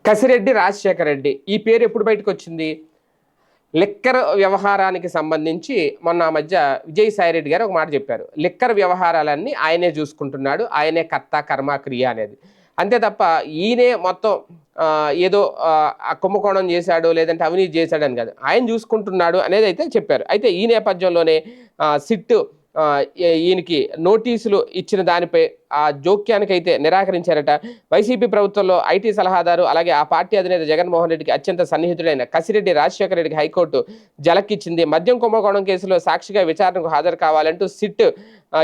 కసిరెడ్డి రాజశేఖర రెడ్డి ఈ పేరు ఎప్పుడు బయటకు వచ్చింది? లిక్కర్ వ్యవహారానికి సంబంధించి మొన్న ఆ మధ్య విజయసాయిరెడ్డి గారు ఒక మాట చెప్పారు. లిక్కర్ వ్యవహారాలన్నీ ఆయనే చూసుకుంటున్నాడు, ఆయనే కర్త కర్మ క్రియ అనేది. అంతే తప్ప ఈయనే మొత్తం ఏదో కుంభకోణం చేశాడు లేదంటే అవినీతి చేశాడని కాదు, ఆయన చూసుకుంటున్నాడు అనేది అయితే చెప్పారు. అయితే ఈ నేపథ్యంలోనే సిట్ ఈయనకి నోటీసులు ఇచ్చిన దానిపై ఆ జోక్యానికైతే నిరాకరించారట. వైసీపీ ప్రభుత్వంలో ఐటీ సలహాదారు అలాగే ఆ పార్టీ అధినేత జగన్మోహన్ రెడ్డికి అత్యంత సన్నిహితుడైన కసిరెడ్డి రాజశేఖర రెడ్డికి హైకోర్టు జలకిచ్చింది. మద్యం కుంభకోణం కేసులో సాక్షిగా విచారణకు హాజరు కావాలంటూ సిట్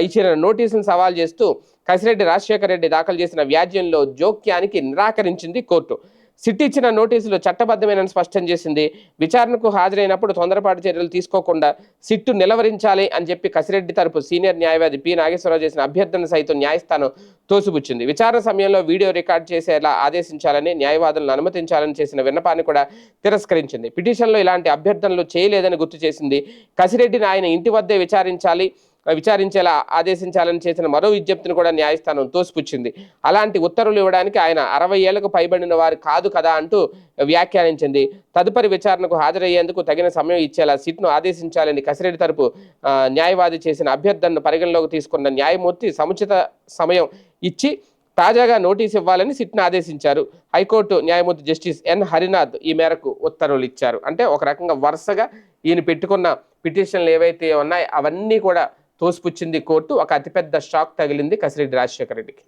ఇచ్చిన నోటీసును సవాల్ చేస్తూ కసిరెడ్డి రాజశేఖర రెడ్డి దాఖలు చేసిన వ్యాజ్యంలో జోక్యానికి నిరాకరించింది కోర్టు. సిట్ ఇచ్చిన నోటీసులు చట్టబద్ధమేనని స్పష్టం చేసింది. విచారణకు హాజరైనప్పుడు తొందరపాటు చర్యలు తీసుకోకుండా సిట్టు నిలవరించాలి అని చెప్పి కసిరెడ్డి తరపు సీనియర్ న్యాయవాది పి నాగేశ్వరరావు చేసిన అభ్యర్థన సైతం న్యాయస్థానం తోసిపుచ్చింది. విచారణ సమయంలో వీడియో రికార్డ్ చేసేలా ఆదేశించాలని, న్యాయవాదులను అనుమతించాలని చేసిన విన్నపాన్ని కూడా తిరస్కరించింది. పిటిషన్లో ఇలాంటి అభ్యర్థనలు చేయలేదని గుర్తు చేసింది. కసిరెడ్డిని ఆయన ఇంటి వద్దే విచారించేలా ఆదేశించాలని చేసిన మరో విజ్ఞప్తిని కూడా న్యాయస్థానం తోసిపుచ్చింది. అలాంటి ఉత్తర్వులు ఇవ్వడానికి ఆయన 60 ఏళ్లకు పైబడిన వారు కాదు కదా అంటూ వ్యాఖ్యానించింది. తదుపరి విచారణకు హాజరయ్యేందుకు తగిన సమయం ఇచ్చేలా సిట్ను ఆదేశించాలని కసిరెడ్డి తరపు న్యాయవాది చేసిన అభ్యర్థనను పరిగణలోకి తీసుకున్న న్యాయమూర్తి సముచిత సమయం ఇచ్చి తాజాగా నోటీసు ఇవ్వాలని సిట్ను ఆదేశించారు. హైకోర్టు న్యాయమూర్తి జస్టిస్ ఎన్ హరినాథ్ ఈ మేరకు ఉత్తర్వులు ఇచ్చారు. అంటే ఒక రకంగా వరుసగా ఈయన పెట్టుకున్న పిటిషన్లు ఏవైతే ఉన్నాయో అవన్నీ కూడా తోసిపుచ్చింది కోర్టు. ఒక అతిపెద్ద షాక్ తగిలింది కసిరెడ్డి రాజశేఖర రెడ్డికి.